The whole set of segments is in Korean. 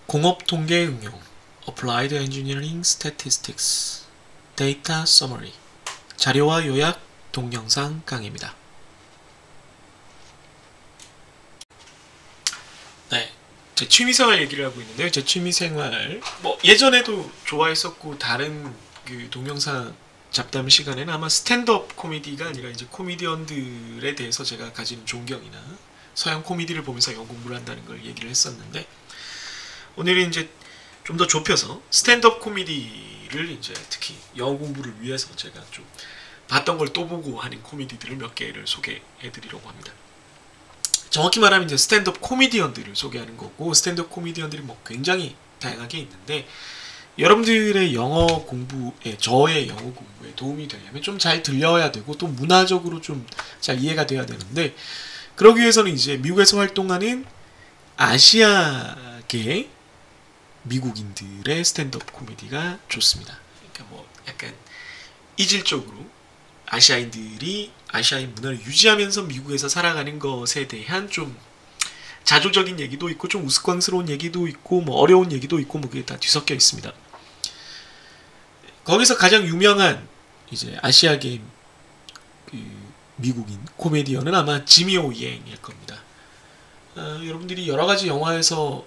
공업통계 응용 Applied Engineering Statistics Data Summary 자료와 요약 동영상 강의입니다. 네, 제 취미생활 얘기를 하고 있는데요. 제 취미생활 예전에도 좋아했었고 다른 그 동영상 잡담 시간에는 아마 스탠드업 코미디가 아니라 이제 코미디언들에 대해서 제가 가진 존경이나 서양 코미디를 보면서 영어 공부를 한다는 걸 얘기를 했었는데, 오늘은 이제 좀 더 좁혀서 스탠드업 코미디를 이제 특히 영어 공부를 위해서 제가 좀 봤던 걸 또 보고 하는 코미디들을 몇 개를 소개해 드리려고 합니다. 정확히 말하면 이제 스탠드업 코미디언들을 소개하는 거고, 스탠드업 코미디언들이 굉장히 다양하게 있는데, 여러분들의 영어 공부에, 저의 영어 공부에 도움이 되려면 좀 잘 들려야 되고 또 문화적으로 좀 잘 이해가 돼야 되는데, 그러기 위해서는 이제 미국에서 활동하는 아시아계 미국인들의 스탠드업 코미디가 좋습니다. 그러니까 약간 이질적으로 아시아인들이 아시아인 문화를 유지하면서 미국에서 살아가는 것에 대한 좀 자조적인 얘기도 있고 좀 우스꽝스러운 얘기도 있고 어려운 얘기도 있고 그게 다 뒤섞여 있습니다. 거기서 가장 유명한 이제 아시아계 그 미국인 코미디언은 아마 지미 오이앵일 겁니다. 여러분들이 여러 가지 영화에서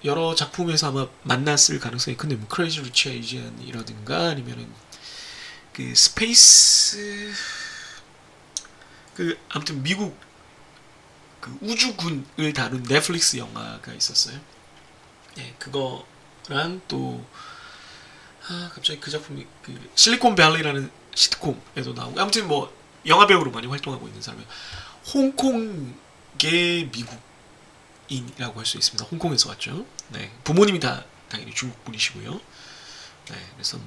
여러 작품에서 아마 만났을 가능성이 큰데, 크레이지 리치 에이지안이라든가 아니면은 그 스페이스 아무튼 미국 그 우주군을 다룬 넷플릭스 영화가 있었어요. 예, 그거랑 또 갑자기 그 작품이 그 실리콘밸리라는 시트콤에도 나오고, 아무튼 영화 배우로 많이 활동하고 있는 사람이에요. 홍콩계 미국인이라고 할 수 있습니다. 홍콩에서 왔죠. 네, 부모님이 다 당연히 중국 분이시고요. 네, 그래서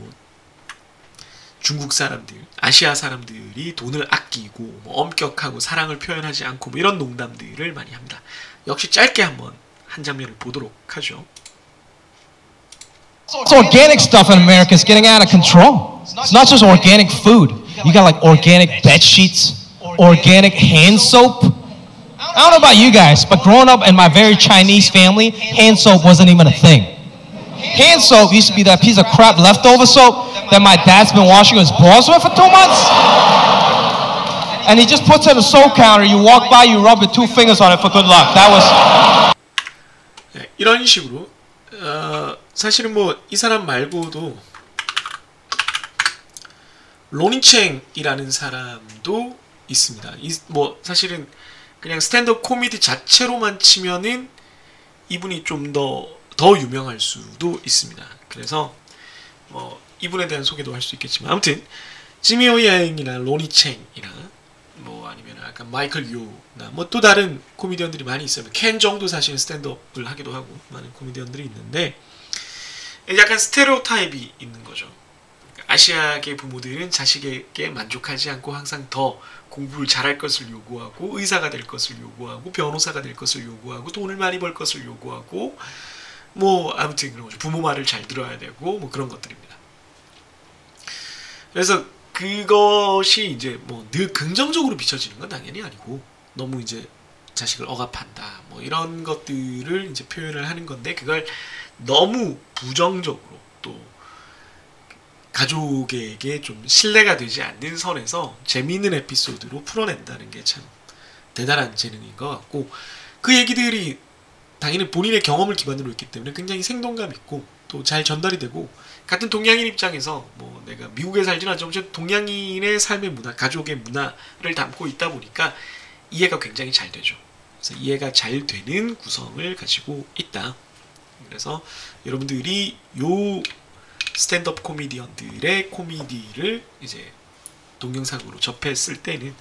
중국 사람들, 아시아 사람들이 돈을 아끼고 엄격하고 사랑을 표현하지 않고 이런 농담들을 많이 합니다. 역시 짧게 한번 한 장면을 보도록 하죠. It's organic stuff in America is getting out of control. It's not just organic food. You got like organic bed sheets, organic hand soap. I don't know about you guys, but growing up in my very Chinese family, hand soap wasn't even a thing. Hand soap used to be that piece of crap leftover soap that my dad's been washing his balls with for 2 months. And he just puts it in a soap counter, you walk by, you rub your 2 fingers on it for good luck. That was... 네, 이런 식으로 사실은 이 사람 말고도 로니챙이라는 사람도 있습니다. 사실은 그냥 스탠드업 코미디 자체로만 치면은 이분이 좀 더 유명할 수도 있습니다. 그래서 이분에 대한 소개도 할 수 있겠지만, 아무튼 지미 오이앵이나 로니챙이나 아니면 아까 마이클 요나 또 다른 코미디언들이 많이 있어요. 켄 정도 사실은 스탠드업을 하기도 하고 많은 코미디언들이 있는데, 약간 스테레오타입이 있는 거죠. 아시아계 부모들은 자식에게 만족하지 않고 항상 더 공부를 잘할 것을 요구하고, 의사가 될 것을 요구하고, 변호사가 될 것을 요구하고, 돈을 많이 벌 것을 요구하고, 아무튼 그런 거죠. 부모 말을 잘 들어야 되고 그런 것들입니다. 그래서 그것이 이제 늘 긍정적으로 비춰지는 건 당연히 아니고, 너무 이제 자식을 억압한다 이런 것들을 이제 표현을 하는 건데, 그걸 너무 부정적으로 또 가족에게 좀 신뢰가 되지 않는 선에서 재미있는 에피소드로 풀어낸다는 게 참 대단한 재능인 것 같고, 그 얘기들이 당연히 본인의 경험을 기반으로 있기 때문에 굉장히 생동감 있고 또 잘 전달이 되고, 같은 동양인 입장에서 내가 미국에 살지는 않지만 동양인의 삶의 문화, 가족의 문화를 담고 있다 보니까 이해가 굉장히 잘 되죠. 그래서 이해가 잘 되는 구성을 가지고 있다. 그래서 여러분들이 요 스탠드업 코미디언들의 코미디를 이제 동영상으로 접했을 때는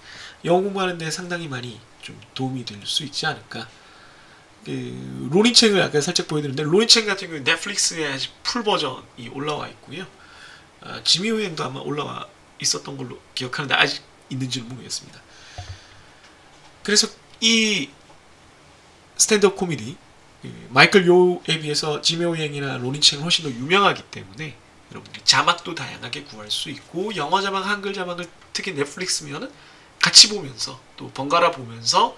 영어 공부하는 데 상당히 많이 좀 도움이 될 수 있지 않을까. 로니챙을 아까 살짝 보여드렸는데, 로니챙 같은 경우는 넷플릭스에 아직 풀 버전이 올라와 있고요. 지미 오이앵도 아마 올라와 있었던 걸로 기억하는데 아직 있는지는 모르겠습니다. 그래서 이 스탠드업 코미디 마이클 요에 비해서 지미 오이앵이나 로니챙은 훨씬 더 유명하기 때문에 여러분들이 자막도 다양하게 구할 수 있고, 영어 자막, 한글 자막을 특히 넷플릭스면은 같이 보면서 또 번갈아 보면서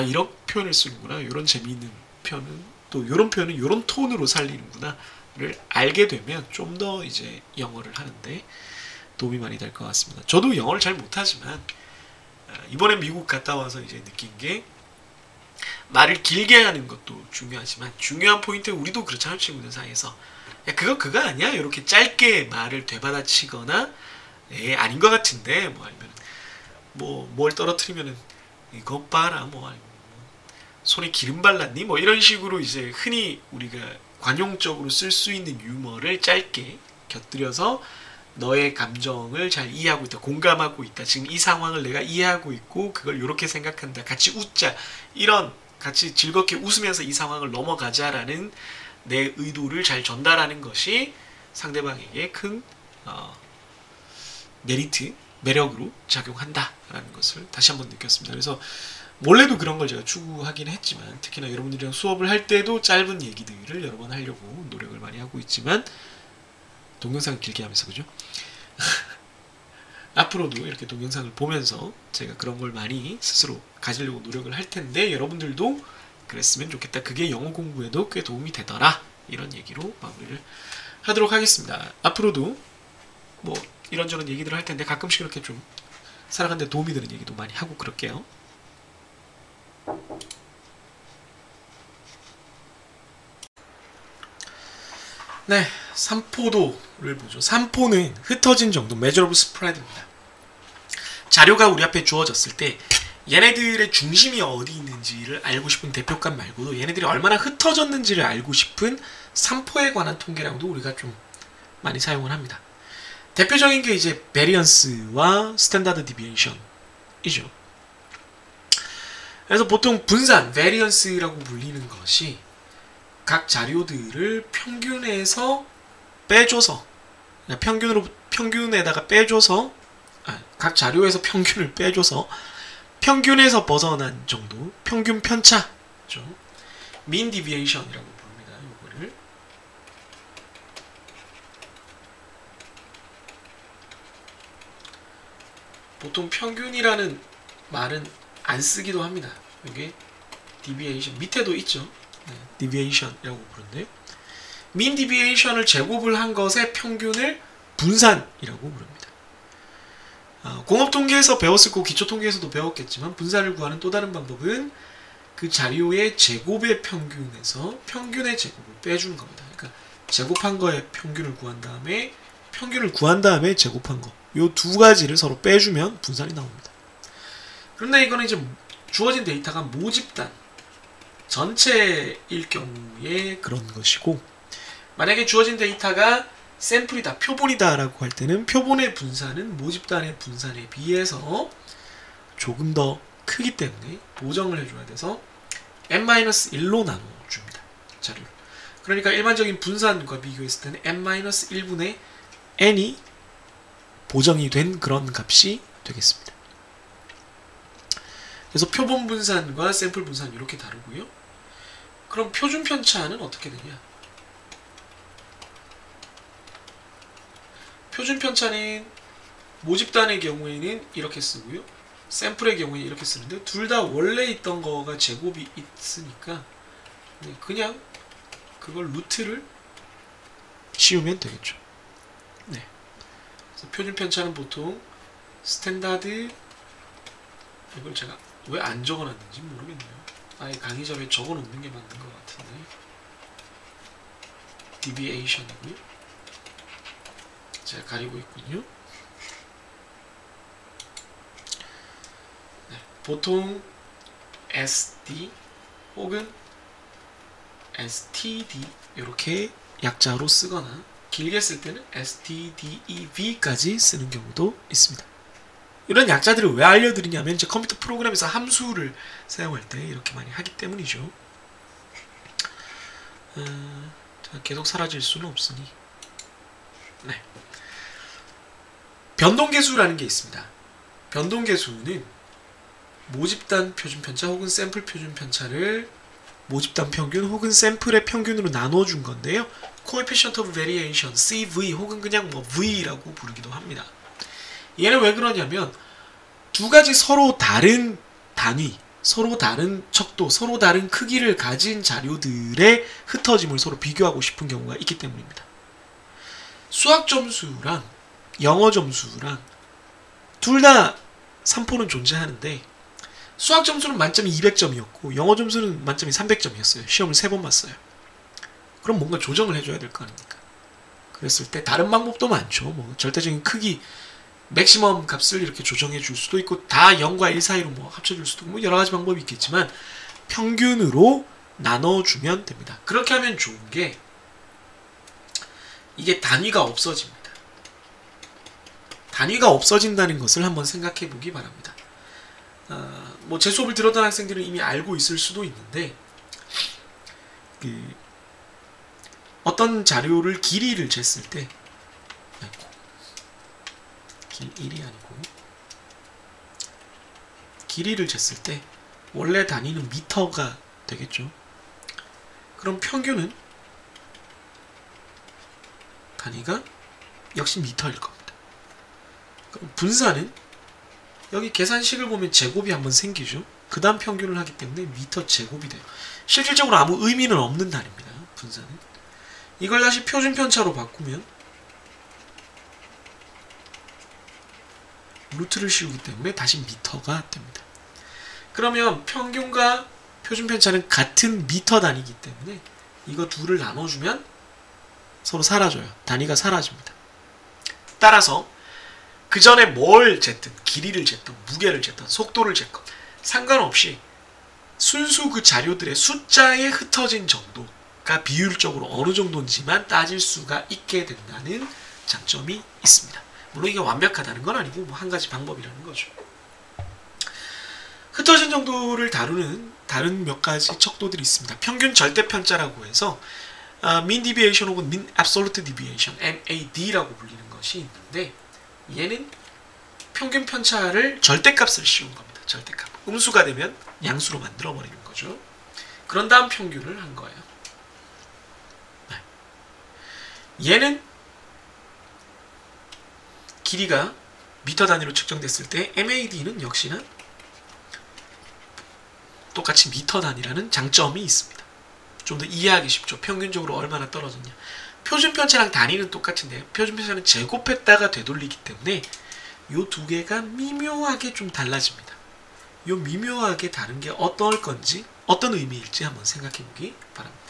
이런 표현을 쓰는구나, 이런 재미있는 표현은 또 요런 표현은 요런 톤으로 살리는구나를 알게 되면 좀 더 이제 영어를 하는데 도움이 많이 될 것 같습니다. 저도 영어를 잘 못하지만 이번에 미국 갔다 와서 이제 느낀 게 말을 길게 하는 것도 중요하지만 중요한 포인트 우리도 그렇잖아요. 친구들 사이에서 야, 그거 아니야? 이렇게 짧게 말을 되받아치거나 아닌 것 같은데 뭐 아니면 뭘 떨어뜨리면은 이거 봐라 뭐 아니면 손에 기름 발랐니? 뭐 이런 식으로 이제 흔히 우리가 관용적으로 쓸 수 있는 유머를 짧게 곁들여서 너의 감정을 잘 이해하고 있다, 공감하고 있다, 지금 이 상황을 내가 이해하고 있고 그걸 이렇게 생각한다, 같이 웃자, 이런 같이 즐겁게 웃으면서 이 상황을 넘어가자라는 내 의도를 잘 전달하는 것이 상대방에게 큰 메리트, 매력으로 작용한다라는 것을 다시 한번 느꼈습니다. 그래서 원래도 그런 걸 제가 추구하긴 했지만 특히나 여러분들이랑 수업을 할 때도 짧은 얘기들을 여러 번 하려고 노력을 많이 하고 있지만 동영상을 길게 하면서 그죠? 앞으로도 이렇게 동영상을 보면서 제가 그런 걸 많이 스스로 가지려고 노력을 할 텐데 여러분들도 그랬으면 좋겠다. 그게 영어 공부에도 꽤 도움이 되더라. 이런 얘기로 마무리를 하도록 하겠습니다. 앞으로도 뭐 이런저런 얘기들을 할 텐데 가끔씩 이렇게 좀 살아가는 데 도움이 되는 얘기도 많이 하고 그럴게요. 네, 삼포도를 보죠. 삼포는 흩어진 정도, measure of spread입니다. 자료가 우리 앞에 주어졌을 때 얘네들의 중심이 어디 있는지를 알고 싶은 대표값 말고도 얘네들이 얼마나 흩어졌는지를 알고 싶은 삼포에 관한 통계량도 우리가 좀 많이 사용을 합니다. 대표적인 게 이제 variance와 standard deviation이죠. 그래서 보통 분산, variance라고 불리는 것이 각 자료들을 평균에서 빼줘서 평균에다가 빼줘서 각 자료에서 평균을 빼줘서 평균에서 벗어난 정도, 평균 편차죠. mean deviation이라고 부릅니다. 이거를 보통 평균이라는 말은 안 쓰기도 합니다. 이게 deviation 밑에도 있죠. deviation이라고 부르는데 mean deviation을 제곱을 한 것의 평균을 분산이라고 부릅니다. 공업통계에서 배웠을 거고 기초통계에서도 배웠겠지만 분산을 구하는 또 다른 방법은 그 자료의 제곱의 평균에서 평균의 제곱을 빼주는 겁니다. 그러니까 제곱한 거의 평균을 구한 다음에 제곱한 거, 요 두 가지를 서로 빼주면 분산이 나옵니다. 그런데 이거는 이제 주어진 데이터가 모집단 전체일 경우에 그런 것이고, 만약에 주어진 데이터가 샘플이다, 표본이다 라고 할 때는 표본의 분산은 모집단의 분산에 비해서 조금 더 크기 때문에 보정을 해줘야 돼서 n-1로 나눠줍니다. 자료를. 그러니까 일반적인 분산과 비교했을 때는 n-1분의 n이 보정이 된 그런 값이 되겠습니다. 그래서 표본 분산과 샘플 분산 이렇게 다르고요. 그럼 표준 편차는 어떻게 되냐? 표준 편차는 모집단의 경우에는 이렇게 쓰고요. 샘플의 경우에 이렇게 쓰는데 둘 다 원래 있던 거가 제곱이 있으니까 그냥 그걸 루트를 씌우면 되겠죠. 네. 그래서 표준 편차는 보통 스탠다드, 이걸 제가 왜 안 적어놨는지 모르겠네요. 아예 강의 자료에 적어놓는 게 맞는 것 같은데 deviation이고요. 제가 가리고 있군요. 네, 보통 SD 혹은 STD 이렇게 약자로 쓰거나 길게 쓸 때는 STDEV까지 쓰는 경우도 있습니다. 이런 약자들을 왜 알려드리냐면 이제 컴퓨터 프로그램에서 함수를 사용할 때 이렇게 많이 하기 때문이죠. 계속 사라질 수는 없으니. 네. 변동계수라는 게 있습니다. 변동계수는 모집단 표준편차 혹은 샘플 표준편차를 모집단 평균 혹은 샘플의 평균으로 나눠준 건데요. Coefficient of Variation, CV 혹은 그냥 뭐 V라고 부르기도 합니다. 얘는 왜 그러냐면 두 가지 서로 다른 단위, 서로 다른 척도, 서로 다른 크기를 가진 자료들의 흩어짐을 서로 비교하고 싶은 경우가 있기 때문입니다. 수학 점수랑 영어 점수랑 둘 다 산포는 존재하는데 수학 점수는 만점이 200점이었고 영어 점수는 만점이 300점이었어요. 시험을 3번 봤어요. 그럼 뭔가 조정을 해줘야 될 거 아닙니까? 그랬을 때 다른 방법도 많죠. 뭐 절대적인 크기, 맥시멈 값을 이렇게 조정해 줄 수도 있고 다 0과 1 사이로 뭐 합쳐줄 수도 있고 뭐 여러 가지 방법이 있겠지만 평균으로 나눠주면 됩니다. 그렇게 하면 좋은 게 이게 단위가 없어집니다. 단위가 없어진다는 것을 한번 생각해 보기 바랍니다. 뭐 제 수업을 들었던 학생들은 이미 알고 있을 수도 있는데 어떤 자료를 길이를 쟀을 때 길 1이 아니고 길이를 쟀을 때 원래 단위는 미터가 되겠죠. 그럼 평균은 단위가 역시 미터일 겁니다. 그럼 분산은 여기 계산식을 보면 제곱이 한번 생기죠. 그 다음 평균을 하기 때문에 미터 제곱이 돼요. 실질적으로 아무 의미는 없는 단위입니다. 분산은. 이걸 다시 표준 편차로 바꾸면 루트를 씌우기 때문에 다시 미터가 됩니다. 그러면 평균과 표준 편차는 같은 미터 단위이기 때문에 이거 둘을 나눠주면 서로 사라져요. 단위가 사라집니다. 따라서 그 전에 뭘 쟀든 길이를 쟀든 무게를 쟀든 속도를 쟀건 상관없이 순수 그 자료들의 숫자에 흩어진 정도가 비율적으로 어느 정도인지만 따질 수가 있게 된다는 장점이 있습니다. 물론 이게 완벽하다는 건 아니고 뭐 한 가지 방법이라는 거죠. 흩어진 정도를 다루는 다른 몇 가지 척도들이 있습니다. 평균 절대 편차라고 해서 mean deviation 혹은 mean absolute deviation MAD라고 불리는 것이 있는데 얘는 평균 편차를 절대값을 씌운 겁니다. 절대값. 음수가 되면 양수로 만들어 버리는 거죠. 그런 다음 평균을 한 거예요. 네. 얘는 길이가 미터 단위로 측정됐을 때 MAD는 역시나 똑같이 미터 단위라는 장점이 있습니다. 좀 더 이해하기 쉽죠. 평균적으로 얼마나 떨어졌냐. 표준 편차랑 단위는 똑같은데 표준 편차는 제곱했다가 되돌리기 때문에 이 두 개가 미묘하게 좀 달라집니다. 이 미묘하게 다른 게 어떨 건지 어떤 의미일지 한번 생각해 보기 바랍니다.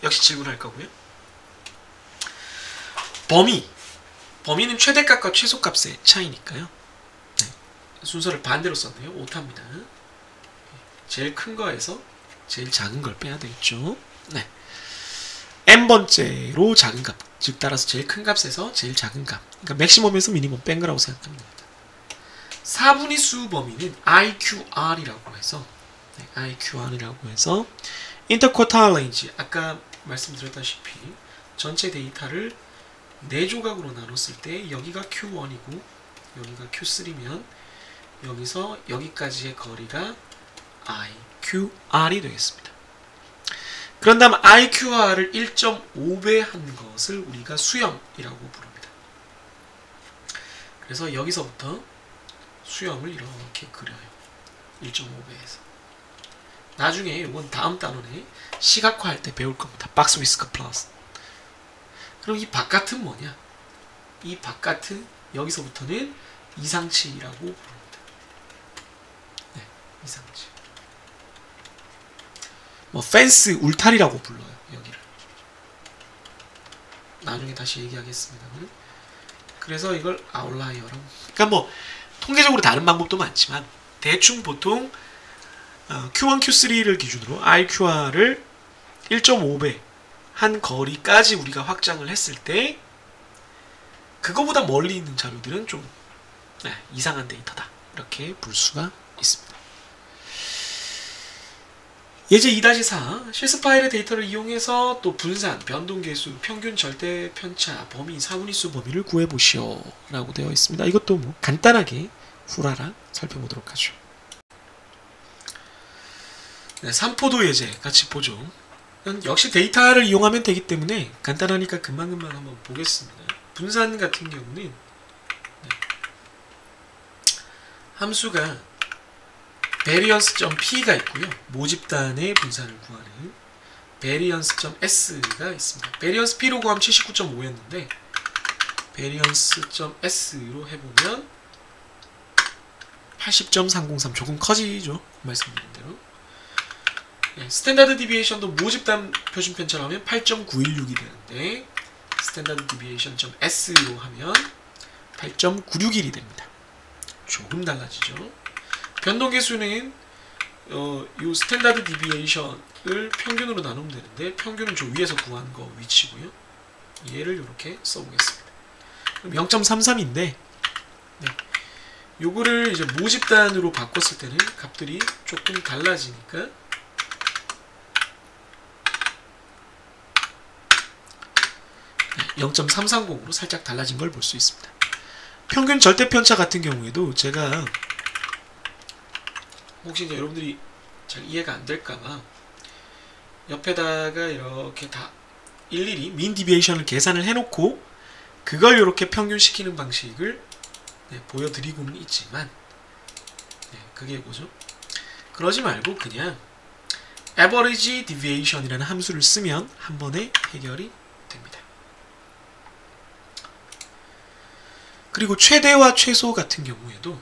역시 질문할 거고요. 범위는 최대값과 최소값의 차이니까요. 네. 순서를 반대로 썼네요. 오타입니다. 제일 큰 거에서 제일 작은 걸 빼야 되겠죠. 네. n번째로 작은 값, 즉 따라서 제일 큰 값에서 제일 작은 값, 그러니까 맥시멈에서 미니멈 뺀 거라고 생각하면 됩니다. 4분의 수 범위는 IQR이라고 해서 IQR이라고 해서 인터쿼탈 레인지, 아까 말씀드렸다시피 전체 데이터를 4조각으로 나눴을 때 여기가 Q1이고 여기가 Q3면 여기서 여기까지의 거리가 IQR이 되겠습니다. 그런 다음 IQR을 1.5배 한 것을 우리가 수염이라고 부릅니다. 그래서 여기서부터 수염을 이렇게 그려요. 1.5배에서. 나중에 이건 다음 단원에 시각화할 때 배울 겁니다. 박스 위스커 플러스. 그럼 이 바깥은 뭐냐? 이 바깥은 여기서부터는 이상치라고 부릅니다. 네, 이상치. 뭐 펜스 울타리라고 불러요. 여기를. 나중에 다시 얘기하겠습니다만. 그래서 이걸 아웃라이어라고. 그러니까 뭐 통계적으로 다른 방법도 많지만 대충 보통 Q1, Q3를 기준으로 IQR을 1.5배 한 거리까지 우리가 확장을 했을 때 그거보다 멀리 있는 자료들은 좀 이상한 데이터다. 이렇게 볼 수가 있습니다. 예제 2-4 실습 파일의 데이터를 이용해서 또 분산, 변동계수, 평균 절대 편차, 범위, 사분위수 범위를 구해보시오 라고 되어 있습니다. 이것도 뭐 간단하게 후라락 살펴보도록 하죠. 네, 삼포도 예제 같이 보죠. 역시 데이터를 이용하면 되기 때문에 간단하니까 금방금방 한번 보겠습니다. 분산 같은 경우는 함수가 variance.p가 있고요. 모집단의 분산을 구하는 variance.s가 있습니다. variance p로 구하면 79.5였는데 variance.s로 해보면 80.303 조금 커지죠. 말씀드린 대로. 네, 스탠다드 디비에이션도 모집단 표준 편차로 하면 8.916이 되는데 스탠다드 디비에이션.s로 하면 8.961이 됩니다. 조금 달라지죠. 변동계수는 요 스탠다드 디비에이션을 평균으로 나누면 되는데 평균은 저 위에서 구한 거 위치고요. 얘를 이렇게 써보겠습니다. 그럼 0.33인데 네. 요거를 이제 모집단으로 바꿨을 때는 값들이 조금 달라지니까 0.330으로 살짝 달라진 걸 볼 수 있습니다. 평균 절대 편차 같은 경우에도 제가 혹시 이제 여러분들이 잘 이해가 안 될까봐 옆에다가 이렇게 다 일일이 민 디비에이션을 계산을 해놓고 그걸 이렇게 평균시키는 방식을 네, 보여드리고는 있지만 네, 그게 뭐죠? 그러지 말고 그냥 average deviation이라는 함수를 쓰면 한 번에 해결이 됩니다. 그리고 최대와 최소 같은 경우에도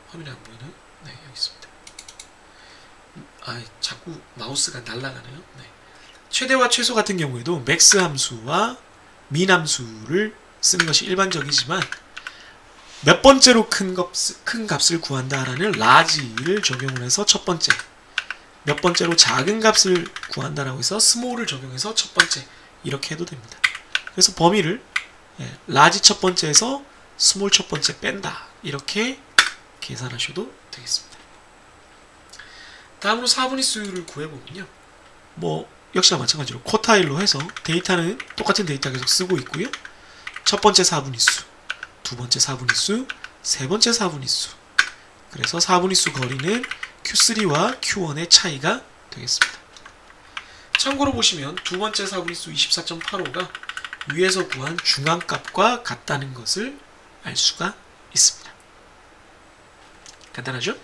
화면이 안 보이나요? 네, 여기 있습니다. 자꾸 마우스가 날아가네요. 네. 최대와 최소 같은 경우에도 max 함수와 min 함수를 쓰는 것이 일반적이지만 몇 번째로 큰 값을 구한다라는 large를 적용을 해서 첫 번째, 몇 번째로 작은 값을 구한다라고 해서 small을 적용해서 첫 번째 이렇게 해도 됩니다. 그래서 범위를 large 첫 번째에서 small 첫 번째 뺀다 이렇게 계산하셔도 되겠습니다. 다음으로 4분의 수를 구해보면요. 뭐 역시나 마찬가지로 쿼타일로 해서 데이터는 똑같은 데이터 계속 쓰고 있고요. 첫 번째 4분의 수, 두 번째 4분의 수, 세 번째 4분의 수. 그래서 4분의 수 거리는 Q3와 Q1의 차이가 되겠습니다. 참고로 보시면 두 번째 4분의 수 24.85가 위에서 구한 중앙값과 같다는 것을 알 수가 있습니다. 간단하죠?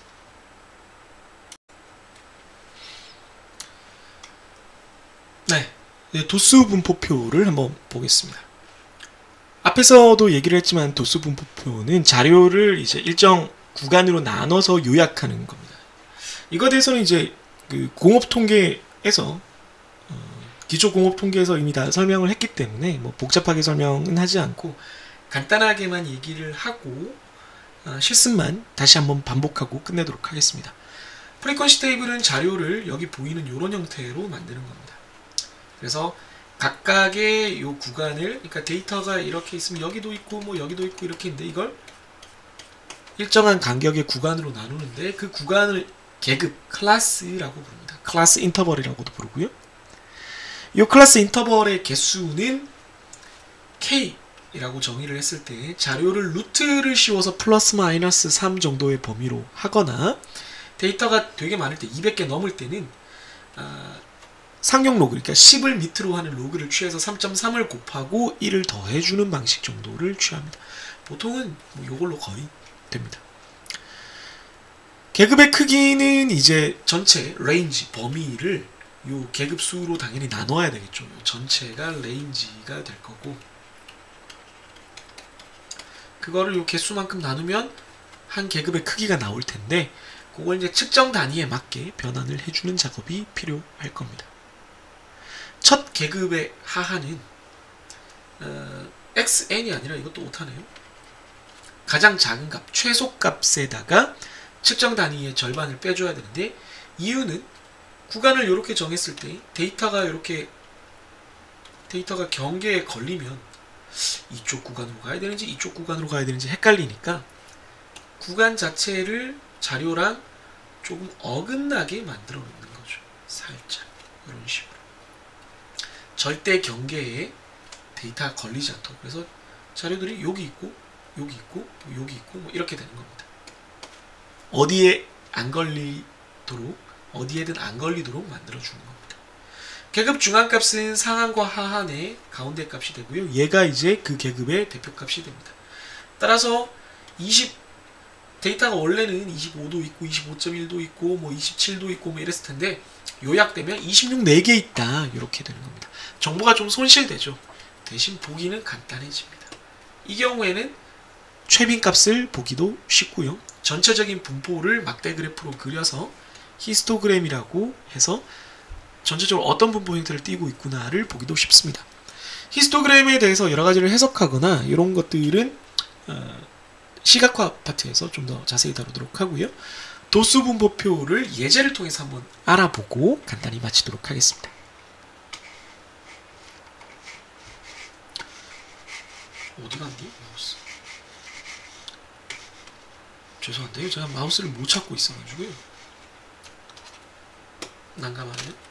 네, 도수 분포표를 한번 보겠습니다. 앞에서도 얘기를 했지만 도수 분포표는 자료를 이제 일정 구간으로 나눠서 요약하는 겁니다. 이거에 대해서는 이제 그 공업 통계에서 기초 공업 통계에서 이미 다 설명을 했기 때문에 뭐 복잡하게 설명은 하지 않고 간단하게만 얘기를 하고 실습만 다시 한번 반복하고 끝내도록 하겠습니다. 프리퀀시 테이블은 자료를 여기 보이는 이런 형태로 만드는 겁니다. 그래서 각각의 요 구간을, 그러니까 데이터가 이렇게 있으면 여기도 있고 뭐 여기도 있고 이렇게 있는데 이걸 일정한 간격의 구간으로 나누는데 그 구간을 계급, 클래스라고 부릅니다. 클래스 인터벌이라고도 부르고요. 이 클래스 인터벌의 개수는 K라고 정의를 했을 때 자료를 루트를 씌워서 플러스 마이너스 3 정도의 범위로 하거나 데이터가 되게 많을 때 200개 넘을 때는 상용 로그, 그러니까 10을 밑으로 하는 로그를 취해서 3.3을 곱하고 1을 더해주는 방식 정도를 취합니다. 보통은 뭐 요걸로 거의 됩니다. 계급의 크기는 이제 전체 레인지, 범위를 요 계급 수로 당연히 나눠야 되겠죠. 전체가 레인지가 될 거고 그거를 요 개수만큼 나누면 한 계급의 크기가 나올 텐데 그걸 이제 측정 단위에 맞게 변환을 해주는 작업이 필요할 겁니다. 첫 계급의 하하는 xn이 아니라 이것도 오타네요. 가장 작은 값, 최소값에다가 측정 단위의 절반을 빼줘야 되는데 이유는 구간을 이렇게 정했을 때 데이터가 경계에 걸리면 이쪽 구간으로 가야 되는지 이쪽 구간으로 가야 되는지 헷갈리니까 구간 자체를 자료랑 조금 어긋나게 만들어 놓는 거죠. 살짝 이런 식으로 절대 경계에 데이터가 걸리지 않도록. 그래서 자료들이 여기 있고 여기 있고 여기 있고 뭐 이렇게 되는 겁니다. 어디에 안 걸리도록 어디에든 안 걸리도록 만들어 주는 겁니다. 계급 중앙값은 상한과 하한의 가운데 값이 되고요. 얘가 이제 그 계급의 대표값이 됩니다. 따라서 데이터가 원래는 25도 있고 25.1도 있고 뭐 27도 있고 뭐 이랬을 텐데 요약되면 26 4개 있다 이렇게 되는 겁니다. 정보가 좀 손실되죠. 대신 보기는 간단해집니다. 이 경우에는 최빈값을 보기도 쉽고요. 전체적인 분포를 막대 그래프로 그려서 히스토그램이라고 해서 전체적으로 어떤 분포 형태를 띠고 있구나를 보기도 쉽습니다. 히스토그램에 대해서 여러 가지를 해석하거나 이런 것들은 시각화 파트에서 좀 더 자세히 다루도록 하고요. 도수 분포표를 예제를 통해서 한번 알아보고 간단히 마치도록 하겠습니다. 어디 갔니? 마우스. 죄송한데요. 제가 마우스를 못 찾고 있어가지고요. 난감하네요.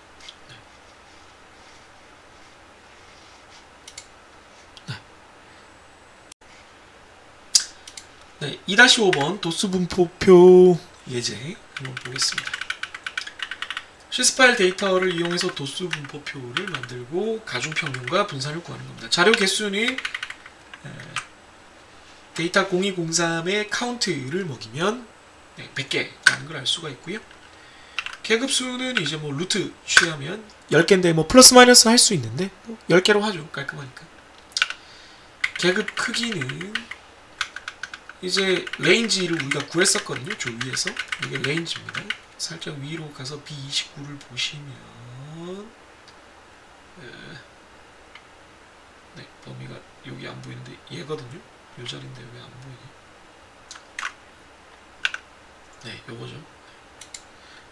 네, 2-5번 도수 분포표 예제 한번 보겠습니다. 시스 파일 데이터를 이용해서 도수 분포표를 만들고 가중평균과 분산을 구하는 겁니다. 자료 개수는 데이터 0203의 카운트를 먹이면 100개라는 걸 알 수가 있고요. 계급수는 이제 뭐 루트 취하면 10개인데 뭐 플러스 마이너스 할 수 있는데 뭐 10개로 하죠. 깔끔하니까. 계급 크기는 이제 레인지를 우리가 구했었거든요. 저 위에서. 이게 레인지입니다. 살짝 위로 가서 B29를 보시면 네, 범위가 여기 안 보이는데 얘거든요. 요 자리인데 왜 안 보이냐. 네, 요거죠.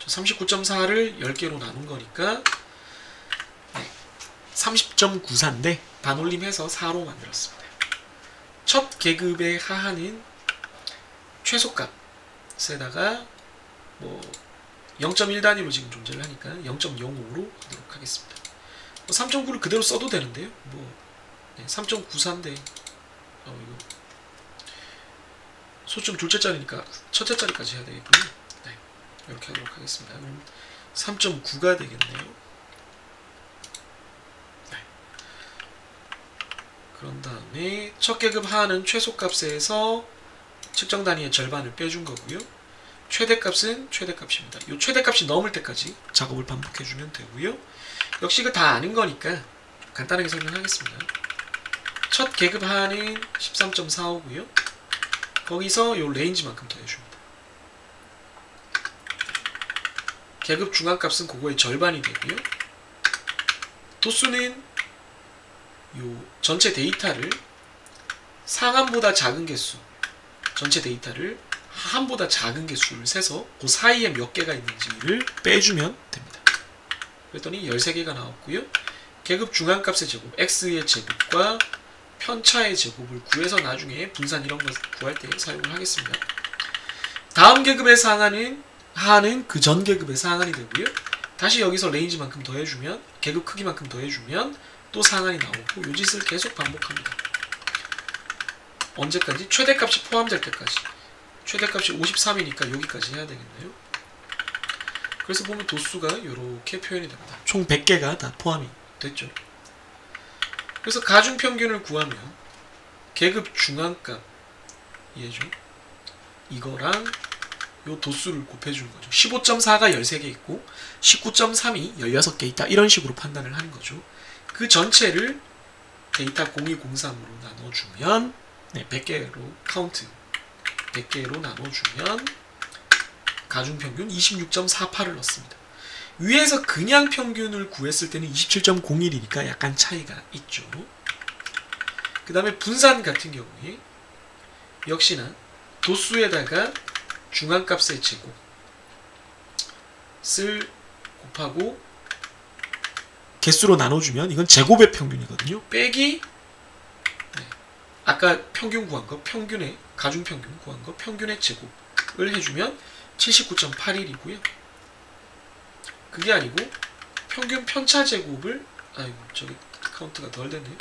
39.4를 10개로 나눈 거니까 네, 30.94인데 반올림해서 4로 만들었습니다. 첫 계급의 하하는 최소값에다가 뭐 0.1 단위로 지금 존재를 하니까 0.05로 하도록 하겠습니다. 3.9를 그대로 써도 되는데요. 뭐 3.94인데 이거 소점 둘째 자리니까 첫째 자리까지 해야 되겠군요. 네, 이렇게 하도록 하겠습니다. 그럼 3.9가 되겠네요. 네. 그런 다음에 첫 계급 하는 최소값에서 측정 단위의 절반을 빼준 거고요. 최대값은 최대값입니다. 이 최대값이 넘을 때까지 작업을 반복해주면 되고요. 역시 이거 다 아는 거니까 간단하게 설명하겠습니다. 첫 계급 하는 13.45고요. 거기서 요 레인지만큼 더해줍니다. 계급 중앙값은 그거의 절반이 되고요. 도수는 요 전체 데이터를 상한보다 작은 개수, 전체 데이터를 하한보다 작은 개수를 세서 그 사이에 몇 개가 있는지를 빼주면 됩니다. 그랬더니 13개가 나왔고요. 계급 중앙값의 제곱, x의 제곱과 편차의 제곱을 구해서 나중에 분산 이런 거 구할 때 사용을 하겠습니다. 다음 계급의 하하는 그 전 계급의 상한이 되고요. 다시 여기서 레인지만큼 더해주면, 계급 크기만큼 더해주면 또 상한이 나오고 이 짓을 계속 반복합니다. 언제까지? 최대값이 포함될 때까지. 최대값이 53이니까 여기까지 해야 되겠네요. 그래서 보면 도수가 이렇게 표현이 됩니다. 총 100개가 다 포함이 됐죠. 그래서 가중평균을 구하면 계급 중앙값 얘죠. 이거랑 요 도수를 곱해주는 거죠. 15.4가 13개 있고 19.3이 16개 있다. 이런 식으로 판단을 하는 거죠. 그 전체를 데이터 0203으로 나눠주면 100개로 카운트 100개로 나눠주면 가중평균 26.48을 넣습니다. 위에서 그냥 평균을 구했을 때는 27.01이니까 약간 차이가 있죠. 그 다음에 분산 같은 경우에 역시나 도수에다가 중앙값의 제곱을 곱하고 개수로 나눠주면 이건 제곱의 평균이거든요. 빼기 아까 평균 구한 거, 평균의 가중평균 구한 거, 평균의 제곱을 해주면 79.81이고요. 그게 아니고 평균 편차 제곱을 아이고 저기 카운트가 덜 됐네요.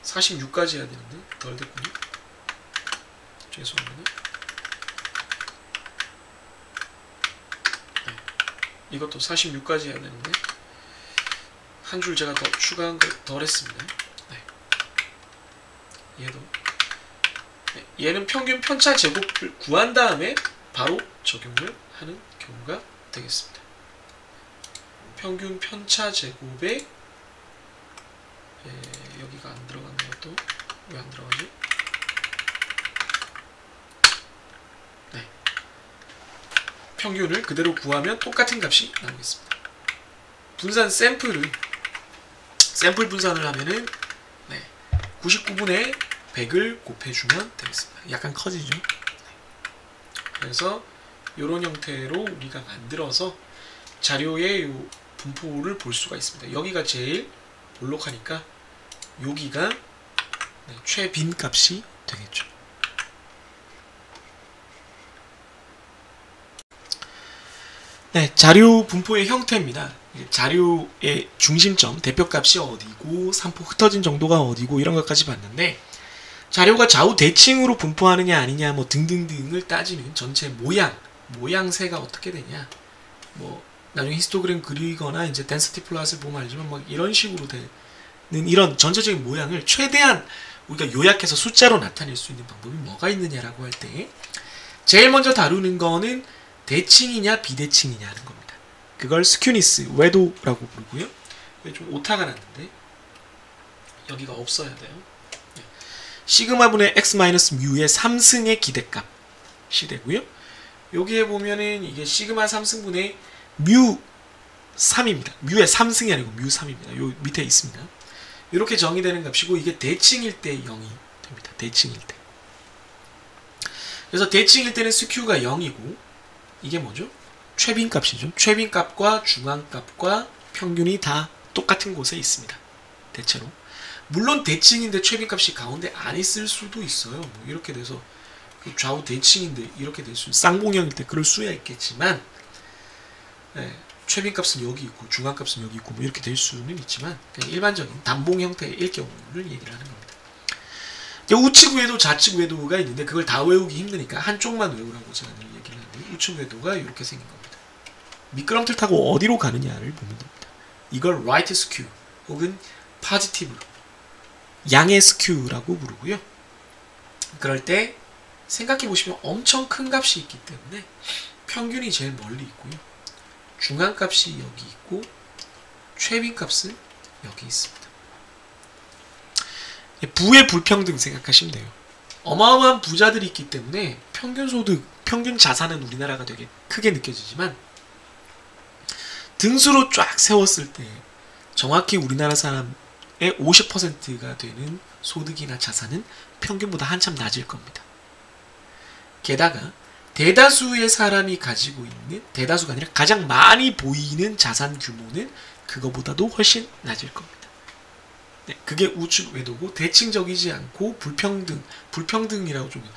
46까지 해야 되는데 덜 됐군요. 죄송합니다. 네. 이것도 46까지 해야 되는데 한 줄 제가 더 추가한 걸 덜 했습니다. 네. 얘도 네. 얘는 평균 편차 제곱을 구한 다음에 바로 적용을 하는 경우가 되겠습니다. 평균 편차 제곱에 여기가 안 들어갔네요. 또 왜 안 들어가지? 네, 평균을 그대로 구하면 똑같은 값이 나오겠습니다. 분산 샘플 분산을 하면은 99분의 100을 곱해주면 되겠습니다. 약간 커지죠. 그래서 이런 형태로 우리가 만들어서 자료의 요 분포를 볼 수가 있습니다. 여기가 제일 볼록하니까 여기가 최빈 값이 되겠죠. 네, 자료 분포의 형태입니다. 자료의 중심점, 대표값이 어디고 산포 흩어진 정도가 어디고 이런 것까지 봤는데, 자료가 좌우 대칭으로 분포하느냐 아니냐 뭐 등등등을 따지는 전체 모양새가 어떻게 되냐, 뭐 나중에 히스토그램 그리거나 이제 덴시티 플롯을 보면 알지만 막 이런 식으로 되는 이런 전체적인 모양을 최대한 우리가 요약해서 숫자로 나타낼 수 있는 방법이 뭐가 있느냐라고 할 때 제일 먼저 다루는 거는 대칭이냐 비대칭이냐 하는 겁니다. 그걸 스큐니스, 외도라고 부르고요. 좀 오타가 났는데 여기가 없어야 돼요. 시그마분의 x-뮤의 3승의 기대값이 되고요. 여기에 보면은 이게 시그마 3승분의 뮤 3입니다. 뮤의 3승이 아니고 뮤 3입니다. 요 밑에 있습니다. 이렇게 정의되는 값이고, 이게 대칭일 때 0이 됩니다. 대칭일 때. 그래서 대칭일 때는 스큐가 0이고, 이게 뭐죠? 최빈값이죠. 최빈값과 중앙값과 평균이 다 똑같은 곳에 있습니다. 대체로. 물론 대칭인데 최빈값이 가운데 안 있을 수도 있어요. 뭐 이렇게 돼서 좌우 대칭인데 이렇게 될 수, 쌍봉형일 때 그럴 수야 있겠지만, 최빈값은 여기 있고 중앙값은 여기 있고 뭐 이렇게 될 수는 있지만, 그냥 일반적인 단봉 형태일 경우를 얘기를 하는 겁니다. 우측 외도, 좌측 외도가 있는데 그걸 다 외우기 힘드니까 한쪽만 외우라고 제가 늘 얘기를 하는데, 우측 외도가 이렇게 생긴 겁니다. 미끄럼틀 타고 어디로 가느냐를 보면 됩니다. 이걸 right skew 혹은 positive, 양의 스큐라고 부르고요. 그럴 때 생각해 보시면 엄청 큰 값이 있기 때문에 평균이 제일 멀리 있고요. 중앙값이 여기 있고 최빈값은 여기 있습니다. 부의 불평등 생각하시면 돼요. 어마어마한 부자들이 있기 때문에 평균 소득, 평균 자산은 우리나라가 되게 크게 느껴지지만, 등수로 쫙 세웠을 때 정확히 우리나라 사람의 50%가 되는 소득이나 자산은 평균보다 한참 낮을 겁니다. 게다가 대다수의 사람이 가지고 있는, 대다수가 아니라 가장 많이 보이는 자산 규모는 그거보다도 훨씬 낮을 겁니다. 네, 그게 우측 외도고, 대칭적이지 않고 불평등이라고 좀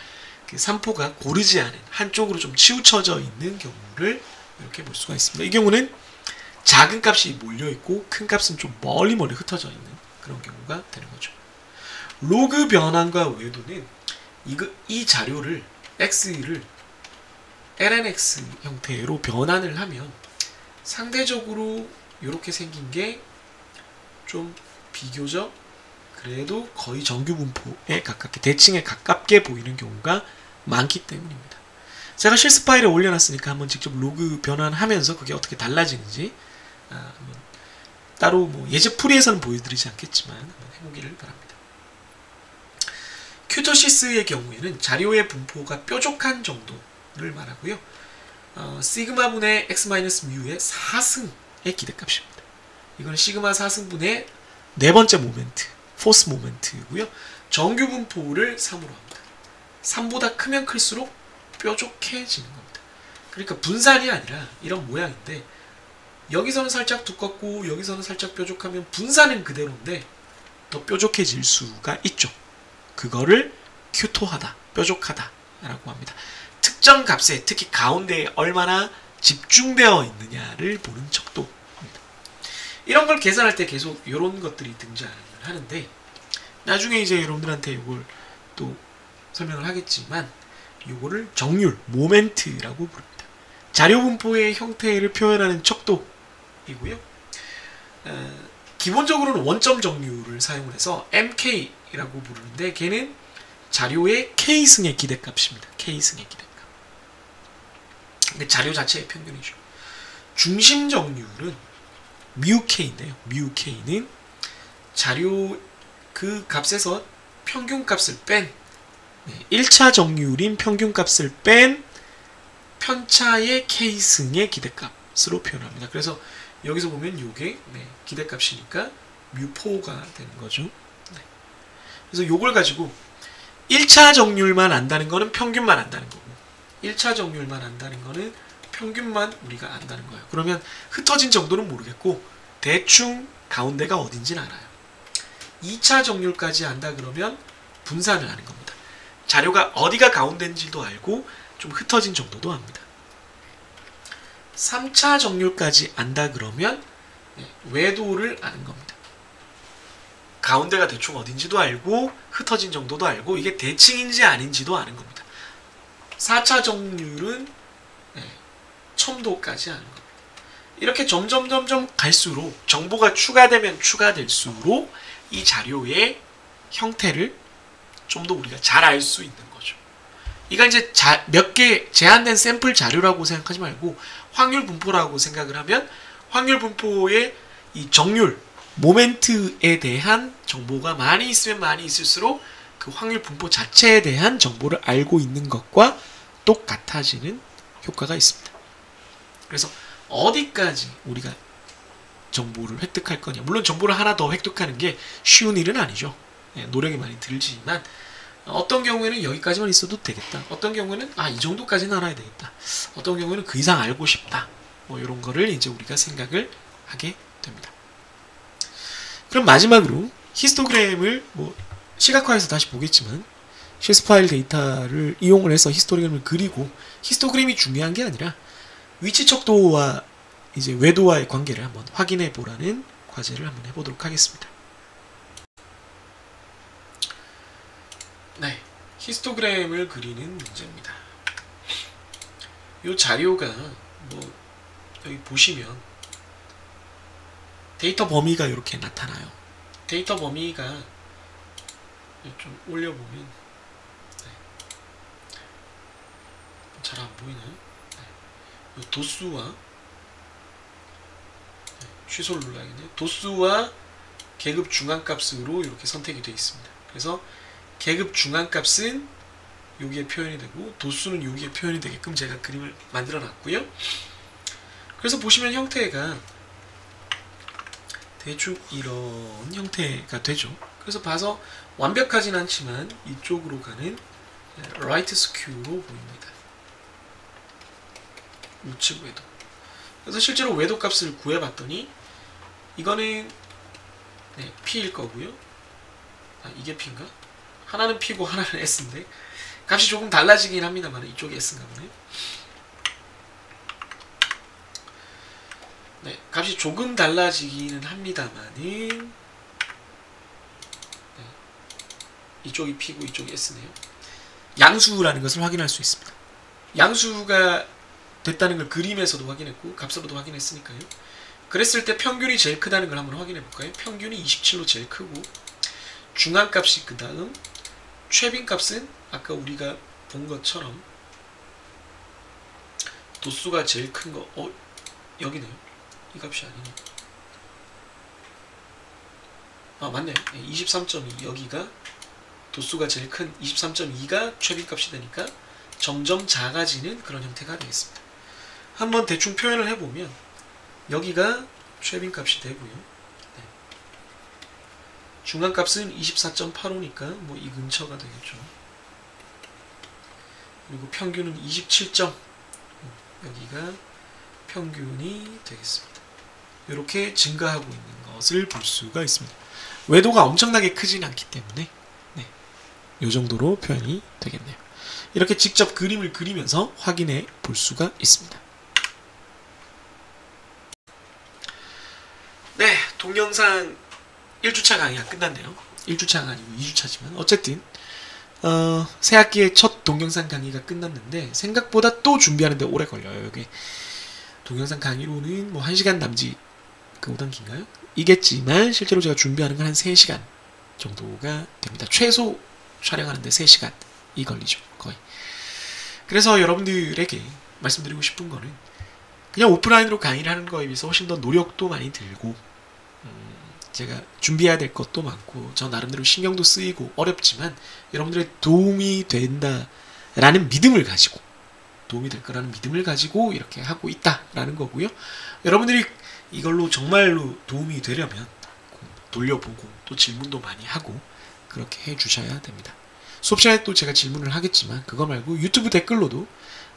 산포가 고르지 않은, 한쪽으로 좀 치우쳐져 있는 경우를 이렇게 볼 수가 있습니다. 이 경우는 작은 값이 몰려있고 큰 값은 좀 멀리 흩어져 있는 그런 경우가 되는 거죠. 로그 변환과 외도는 이 자료를 x를 lnx 형태로 변환을 하면 상대적으로 이렇게 생긴 게 좀 비교적 그래도 거의 정규 분포에 가깝게, 대칭에 가깝게 보이는 경우가 많기 때문입니다. 제가 실습 파일에 올려놨으니까 한번 직접 로그 변환하면서 그게 어떻게 달라지는지 한번 따로 뭐 예제풀이에서는 보여드리지 않겠지만 한번 해보기를 바랍니다. 큐토시스의 경우에는 자료의 분포가 뾰족한 정도를 말하고요. 시그마분의 x-뮤의 4승의 기대값입니다. 이건 시그마 4승분의 네 번째 모멘트, 포스 모멘트고요. 정규 분포를 3으로 합니다. 3보다 크면 클수록 뾰족해지는 겁니다. 그러니까 분산이 아니라 이런 모양인데, 여기서는 살짝 두껍고 여기서는 살짝 뾰족하면 분산은 그대로인데 더 뾰족해질 수가 있죠. 그거를 큐토하다, 뾰족하다 라고 합니다. 특정 값에, 특히 가운데에 얼마나 집중되어 있느냐를 보는 척도입니다. 이런 걸 계산할 때 계속 이런 것들이 등장을 하는데, 나중에 이제 여러분들한테 이걸 또 설명을 하겠지만, 이거를 정률, 모멘트라고 부릅니다. 자료 분포의 형태를 표현하는 척도이고요. 기본적으로는 원점 정률을 사용을 해서 MK라고 부르는데, 걔는 자료의 K승의 기대값입니다. K승의 기대값. 근데 자료 자체의 평균이죠. 중심 정률은 μK인데요. μK는 자료 그 값에서 평균값을 뺀 1차 정률인 평균값을 뺀 편차의 K승의 기대값으로 표현합니다. 그래서 여기서 보면 이게 기대값이니까 μ4가 되는 거죠. 그래서 요걸 가지고 1차 정률만 안다는 거는 평균만 안다는 거고 1차 정률만 안다는 거는 평균만 우리가 안다는 거예요. 그러면 흩어진 정도는 모르겠고 대충 가운데가 어딘지는 알아요. 2차 정률까지 안다 그러면 분산을 하는 겁니다. 자료가 어디가 가운데인지도 알고 좀 흩어진 정도도 압니다. 3차 정률까지 안다 그러면 외도를 아는 겁니다. 가운데가 대충 어딘지도 알고 흩어진 정도도 알고 이게 대칭인지 아닌지도 아는 겁니다. 4차 정률은 첨도까지 아는 겁니다. 이렇게 점점 갈수록 정보가 추가되면 추가될수록 이 자료의 형태를 좀 더 우리가 잘 알 수 있는 거죠. 이건 이제 몇 개 제한된 샘플 자료라고 생각하지 말고 확률 분포라고 생각을 하면 확률 분포의 이 정률, 모멘트에 대한 정보가 많이 있으면 많이 있을수록 그 확률 분포 자체에 대한 정보를 알고 있는 것과 똑같아지는 효과가 있습니다. 그래서 어디까지 우리가 정보를 획득할 거냐. 물론 정보를 하나 더 획득하는 게 쉬운 일은 아니죠. 노력이 많이 들지만 어떤 경우에는 여기까지만 있어도 되겠다. 어떤 경우에는 이 정도까지는 알아야 되겠다. 어떤 경우에는 그 이상 알고 싶다. 뭐 이런 거를 이제 우리가 생각을 하게 됩니다. 그럼 마지막으로 히스토그램을 뭐 시각화해서 다시 보겠지만 실스 파일 데이터를 이용을 해서 히스토그램을 그리고 히스토그램이 중요한 게 아니라 위치 척도와 이제 외도와의 관계를 한번 확인해 보라는 과제를 한번 해보도록 하겠습니다. 네, 히스토그램을 그리는 문제입니다. 이 자료가 뭐 여기 보시면 데이터 범위가 이렇게 나타나요. 데이터 범위가 좀 올려보면 잘 안 보이나요? 도수와 취소를 눌러야겠네요. 도수와 계급 중앙값으로 이렇게 선택이 되어 있습니다. 그래서 계급 중앙값은 여기에 표현이 되고 도수는 여기에 표현이 되게끔 제가 그림을 만들어 놨고요. 그래서 보시면 형태가 대충 이런 형태가 되죠. 그래서 봐서 완벽하진 않지만 이쪽으로 가는 라이트 스큐로 보입니다. 우측 외도. 그래서 실제로 외도 값을 구해봤더니 이거는 P일 거고요. 이게 P인가? 하나는 P고 하나는 S인데 값이 조금 달라지긴 합니다만 이쪽이 S인가 보네. 값이 조금 달라지기는 합니다만은 이쪽이 P고 이쪽이 S네요. 양수라는 것을 확인할 수 있습니다. 양수가 됐다는 걸 그림에서도 확인했고 값으로도 확인했으니까요. 그랬을 때 평균이 제일 크다는 걸 한번 확인해 볼까요? 평균이 27로 제일 크고 중앙값이 그 다음 최빈값은 아까 우리가 본 것처럼 도수가 제일 큰 거 여기네요. 이 값이 아니네. 맞네요. 23.2 여기가 도수가 제일 큰 23.2가 최빈값이 되니까 점점 작아지는 그런 형태가 되겠습니다. 한번 대충 표현을 해보면 여기가 최빈값이 되고요. 중간값은 24.85니까 뭐 이 근처가 되겠죠. 그리고 평균은 27점. 여기가 평균이 되겠습니다. 이렇게 증가하고 있는 것을 볼 수가 있습니다. 외도가 엄청나게 크진 않기 때문에 이 정도로 표현이 되겠네요. 이렇게 직접 그림을 그리면서 확인해 볼 수가 있습니다. 네, 동영상 1주차 강의가 끝났네요. 1주차가 아니고 2주차지만 어쨌든 새학기의 첫 동영상 강의가 끝났는데 생각보다 또 준비하는데 오래 걸려요. 여기 동영상 강의로는 뭐 1시간 남짓 그보단 긴가요? 이겠지만 실제로 제가 준비하는 건 한 3시간 정도가 됩니다. 촬영하는데 3시간이 걸리죠. 거의. 그래서 여러분들에게 말씀드리고 싶은 거는 그냥 오프라인으로 강의를 하는 거에 비해서 훨씬 더 노력도 많이 들고 제가 준비해야 될 것도 많고 저 나름대로 신경도 쓰이고 어렵지만 여러분들의 도움이 된다라는 믿음을 가지고 도움이 될 거라는 믿음을 가지고 이렇게 하고 있다라는 거고요. 여러분들이 이걸로 정말로 도움이 되려면 돌려보고 또 질문도 많이 하고 그렇게 해주셔야 됩니다. 수업 시간에 또 제가 질문을 하겠지만 그거 말고 유튜브 댓글로도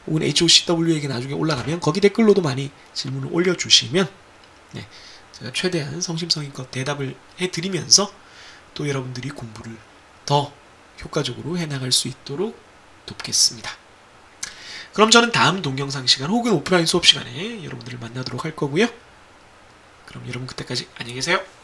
혹은 HOCW에게 나중에 올라가면 거기 댓글로도 많이 질문을 올려주시면 네, 제가 최대한 성심성의껏 대답을 해드리면서 또 여러분들이 공부를 더 효과적으로 해나갈 수 있도록 돕겠습니다. 그럼 저는 다음 동영상 시간 혹은 오프라인 수업 시간에 여러분들을 만나도록 할 거고요. 그럼 여러분 그때까지 안녕히 계세요.